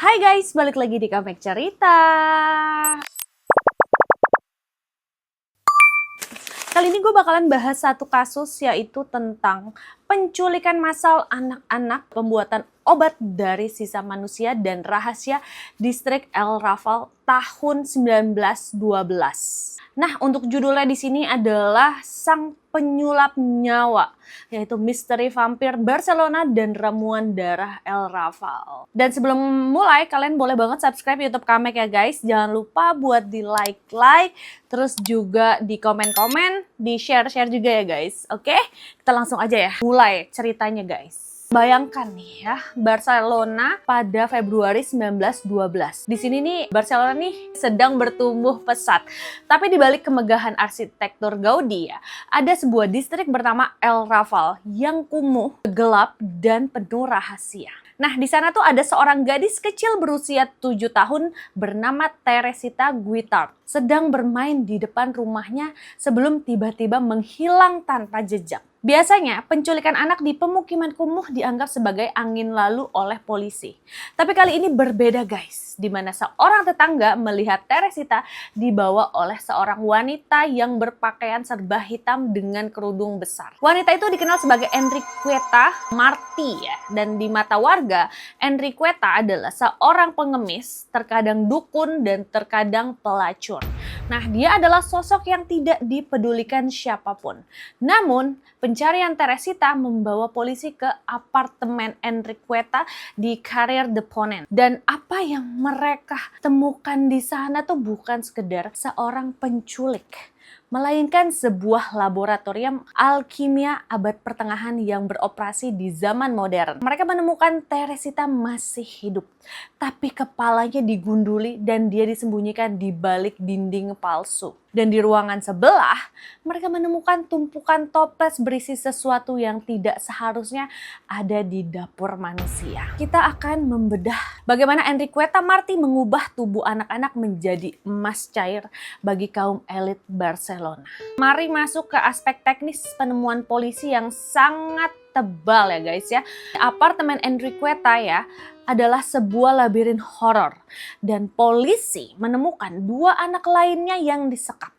Hai guys, balik lagi di Comeback Cerita. Kali ini gue bakalan bahas satu kasus, yaitu tentang penculikan massal anak-anak, pembuatan obat dari sisa manusia, dan rahasia distrik El Raval tahun 1912. Nah, untuk judulnya di sini adalah Sang Penyulap Nyawa, yaitu Misteri Vampir Barcelona dan Ramuan Darah El Raval. Dan sebelum mulai, kalian boleh banget subscribe YouTube Comeback ya guys. Jangan lupa buat di like, terus juga di komen-komen, di share juga ya guys. Oke, kita langsung aja ya, mulai ceritanya guys. Bayangkan nih ya, Barcelona pada Februari 1912. Di sini nih, Barcelona nih sedang bertumbuh pesat. Tapi di balik kemegahan arsitektur Gaudi ya, ada sebuah distrik bernama El Raval yang kumuh, gelap, dan penuh rahasia. Nah, di sana tuh ada seorang gadis kecil berusia 7 tahun bernama Teresita Guitart sedang bermain di depan rumahnya sebelum tiba-tiba menghilang tanpa jejak. Biasanya penculikan anak di pemukiman kumuh dianggap sebagai angin lalu oleh polisi. Tapi kali ini berbeda guys, di mana seorang tetangga melihat Teresita dibawa oleh seorang wanita yang berpakaian serba hitam dengan kerudung besar. Wanita itu dikenal sebagai Enriqueta Martí ya, dan di mata warga, Enriqueta adalah seorang pengemis, terkadang dukun dan terkadang pelacur. Nah, dia adalah sosok yang tidak dipedulikan siapapun. Namun, pencarian Teresita membawa polisi ke apartemen Enriqueta di Carrer de Ponent. Dan apa yang mereka temukan di sana tuh bukan sekedar seorang penculik, melainkan sebuah laboratorium alkimia abad pertengahan yang beroperasi di zaman modern. Mereka menemukan Teresita masih hidup, tapi kepalanya digunduli dan dia disembunyikan di balik dinding palsu. Dan di ruangan sebelah, mereka menemukan tumpukan toples berisi sesuatu yang tidak seharusnya ada di dapur manusia. Kita akan membedah bagaimana Enriqueta Martí mengubah tubuh anak-anak menjadi emas cair bagi kaum elit Barcelona. Mari masuk ke aspek teknis penemuan polisi yang sangat tebal ya guys ya. Apartemen Enriqueta ya adalah sebuah labirin horor dan polisi menemukan 2 anak lainnya yang disekap.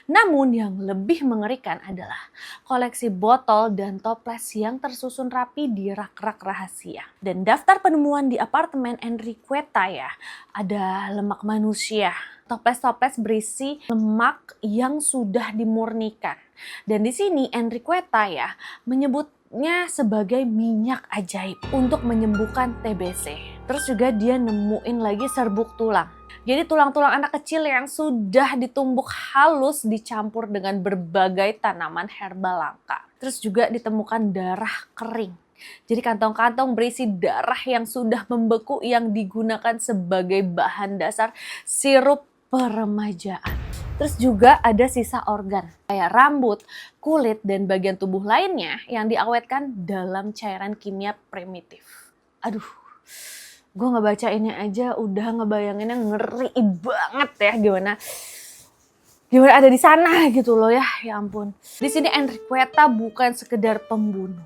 Namun yang lebih mengerikan adalah koleksi botol dan toples yang tersusun rapi di rak-rak rahasia. Dan daftar penemuan di apartemen Enriqueta ya, ada lemak manusia. Toples-toples berisi lemak yang sudah dimurnikan. Dan di sini Enriqueta ya menyebutnya sebagai minyak ajaib untuk menyembuhkan TBC. Terus juga dia nemuin lagi serbuk tulang. Jadi tulang-tulang anak kecil yang sudah ditumbuk halus dicampur dengan berbagai tanaman herbal langka. Terus juga ditemukan darah kering. Jadi kantong-kantong berisi darah yang sudah membeku yang digunakan sebagai bahan dasar sirup peremajaan. Terus juga ada sisa organ kayak rambut, kulit, dan bagian tubuh lainnya yang diawetkan dalam cairan kimia primitif. Aduh, gue ngebacainnya aja udah ngebayanginnya ngeri banget ya, gimana ada di sana gitu loh ya ampun. Di sini Enriqueta bukan sekedar pembunuh.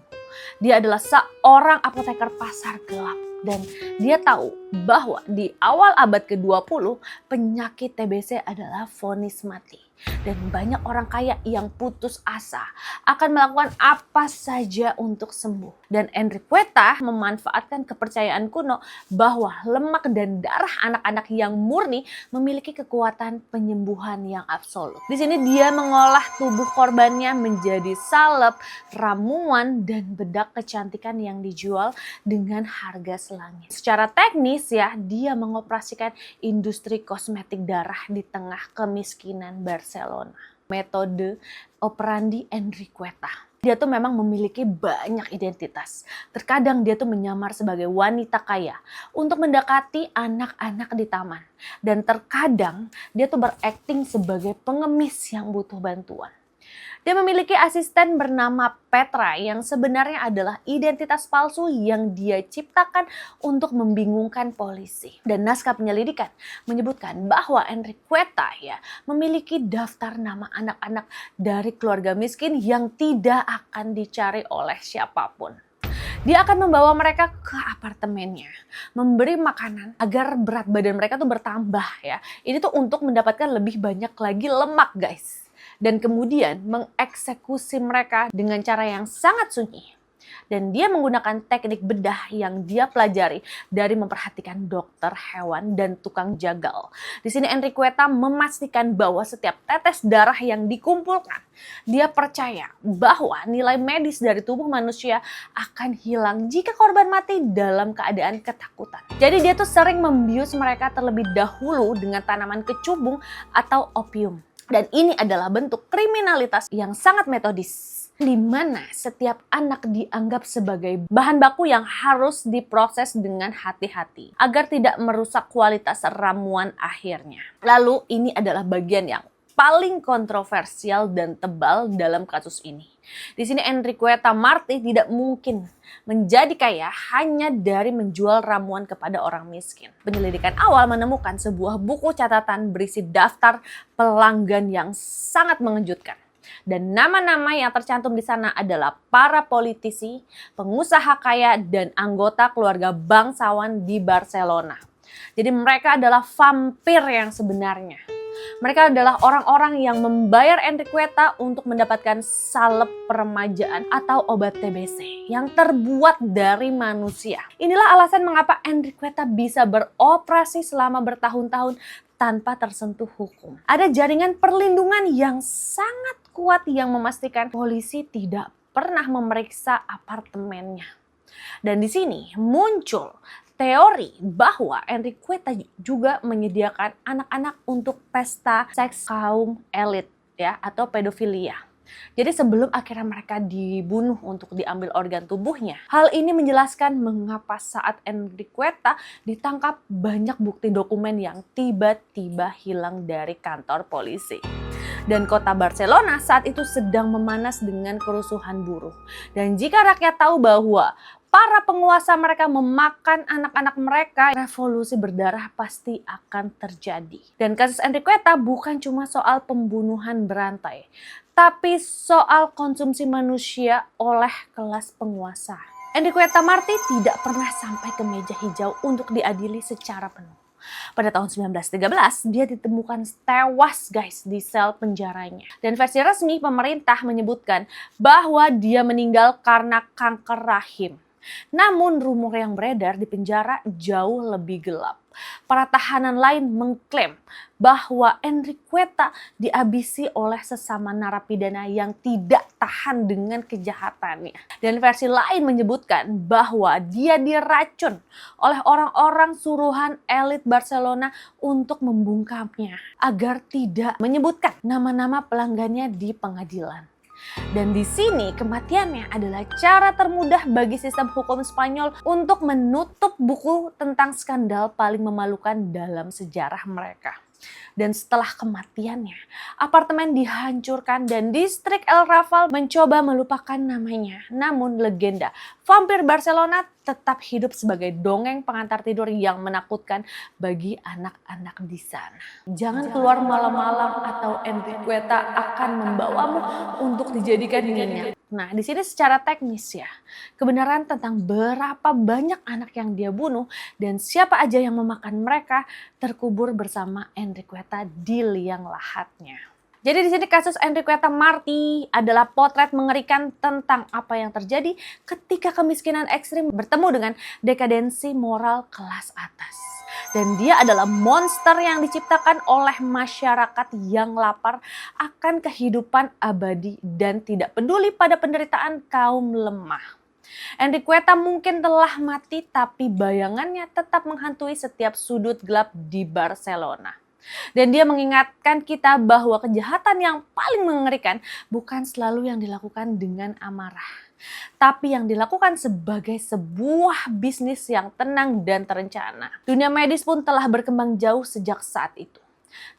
Dia adalah seorang apoteker pasar gelap dan dia tahu bahwa di awal abad ke-20 penyakit TBC adalah vonis mati. Dan banyak orang kaya yang putus asa akan melakukan apa saja untuk sembuh. Dan Enriqueta memanfaatkan kepercayaan kuno bahwa lemak dan darah anak-anak yang murni memiliki kekuatan penyembuhan yang absolut. Di sini dia mengolah tubuh korbannya menjadi salep, ramuan, dan bedak kecantikan yang dijual dengan harga selangit. Secara teknis ya, dia mengoperasikan industri kosmetik darah di tengah kemiskinan Barcelona. Metode operandi Enriqueta. Dia tuh memang memiliki banyak identitas. Terkadang dia tuh menyamar sebagai wanita kaya untuk mendekati anak-anak di taman. Dan terkadang dia tuh berakting sebagai pengemis yang butuh bantuan. Dia memiliki asisten bernama Petra yang sebenarnya adalah identitas palsu yang dia ciptakan untuk membingungkan polisi. Dan naskah penyelidikan menyebutkan bahwa Enriqueta ya memiliki daftar nama anak-anak dari keluarga miskin yang tidak akan dicari oleh siapapun. Dia akan membawa mereka ke apartemennya, memberi makanan agar berat badan mereka tuh bertambah ya. Ini tuh untuk mendapatkan lebih banyak lagi lemak guys. Dan kemudian mengeksekusi mereka dengan cara yang sangat sunyi. Dan dia menggunakan teknik bedah yang dia pelajari dari memperhatikan dokter hewan dan tukang jagal. Di sini Enriqueta memastikan bahwa setiap tetes darah yang dikumpulkan, dia percaya bahwa nilai medis dari tubuh manusia akan hilang jika korban mati dalam keadaan ketakutan. Jadi dia tuh sering membius mereka terlebih dahulu dengan tanaman kecubung atau opium. Dan ini adalah bentuk kriminalitas yang sangat metodis, di mana setiap anak dianggap sebagai bahan baku yang harus diproses dengan hati-hati agar tidak merusak kualitas ramuan akhirnya. Lalu ini adalah bagian yang paling kontroversial dan tebal dalam kasus ini. Di sini Enriqueta Marti tidak mungkin menjadi kaya hanya dari menjual ramuan kepada orang miskin. Penyelidikan awal menemukan sebuah buku catatan berisi daftar pelanggan yang sangat mengejutkan. Dan nama-nama yang tercantum di sana adalah para politisi, pengusaha kaya, dan anggota keluarga bangsawan di Barcelona. Jadi mereka adalah vampir yang sebenarnya. Mereka adalah orang-orang yang membayar Enriqueta untuk mendapatkan salep peremajaan atau obat TBC yang terbuat dari manusia. Inilah alasan mengapa Enriqueta bisa beroperasi selama bertahun-tahun tanpa tersentuh hukum. Ada jaringan perlindungan yang sangat kuat yang memastikan polisi tidak pernah memeriksa apartemennya. Dan di sini muncul teori bahwa Enriqueta juga menyediakan anak-anak untuk pesta seks kaum elit ya atau pedofilia. Jadi sebelum akhirnya mereka dibunuh untuk diambil organ tubuhnya. Hal ini menjelaskan mengapa saat Enriqueta ditangkap banyak bukti dokumen yang tiba-tiba hilang dari kantor polisi. Dan kota Barcelona saat itu sedang memanas dengan kerusuhan buruh. Dan jika rakyat tahu bahwa para penguasa mereka memakan anak-anak mereka, revolusi berdarah pasti akan terjadi. Dan kasus Enriqueta bukan cuma soal pembunuhan berantai, tapi soal konsumsi manusia oleh kelas penguasa. Enriqueta Marti tidak pernah sampai ke meja hijau untuk diadili secara penuh. Pada tahun 1913, dia ditemukan tewas guys di sel penjaranya. Dan versi resmi pemerintah menyebutkan bahwa dia meninggal karena kanker rahim. Namun rumor yang beredar di penjara jauh lebih gelap. Para tahanan lain mengklaim bahwa Enriqueta dihabisi oleh sesama narapidana yang tidak tahan dengan kejahatannya. Dan versi lain menyebutkan bahwa dia diracun oleh orang-orang suruhan elit Barcelona untuk membungkamnya agar tidak menyebutkan nama-nama pelanggannya di pengadilan. Dan di sini kematiannya adalah cara termudah bagi sistem hukum Spanyol untuk menutup buku tentang skandal paling memalukan dalam sejarah mereka. Dan setelah kematiannya, apartemen dihancurkan dan distrik El Raval mencoba melupakan namanya. Namun legenda vampir Barcelona tetap hidup sebagai dongeng pengantar tidur yang menakutkan bagi anak-anak di sana. Jangan keluar malam-malam atau Enriqueta akan membawamu untuk dijadikan nyenyak. Nah, di sini secara teknis ya, kebenaran tentang berapa banyak anak yang dia bunuh dan siapa aja yang memakan mereka terkubur bersama Enriqueta di liang lahatnya. Jadi di sini kasus Enriqueta Marti adalah potret mengerikan tentang apa yang terjadi ketika kemiskinan ekstrim bertemu dengan dekadensi moral kelas atas. Dan dia adalah monster yang diciptakan oleh masyarakat yang lapar akan kehidupan abadi dan tidak peduli pada penderitaan kaum lemah. Enriqueta mungkin telah mati tapi bayangannya tetap menghantui setiap sudut gelap di Barcelona. Dan dia mengingatkan kita bahwa kejahatan yang paling mengerikan bukan selalu yang dilakukan dengan amarah, tapi yang dilakukan sebagai sebuah bisnis yang tenang dan terencana. Dunia medis pun telah berkembang jauh sejak saat itu.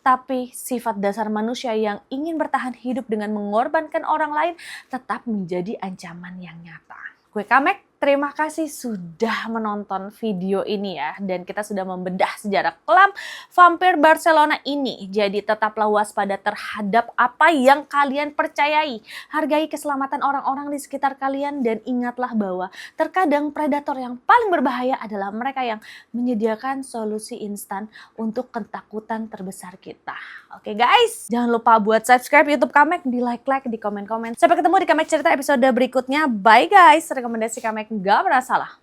Tapi sifat dasar manusia yang ingin bertahan hidup dengan mengorbankan orang lain tetap menjadi ancaman yang nyata. Gue Kamek, Terima kasih sudah menonton video ini ya. Dan kita sudah membedah sejarah klub vampir Barcelona ini. Jadi tetaplah waspada terhadap apa yang kalian percayai. Hargai keselamatan orang-orang di sekitar kalian dan ingatlah bahwa terkadang predator yang paling berbahaya adalah mereka yang menyediakan solusi instan untuk ketakutan terbesar kita. Oke guys, jangan lupa buat subscribe YouTube Kamek, di like, di komen-komen. Sampai ketemu di Kamek Cerita episode berikutnya. Bye guys, rekomendasi Kamek nggak pernah salah.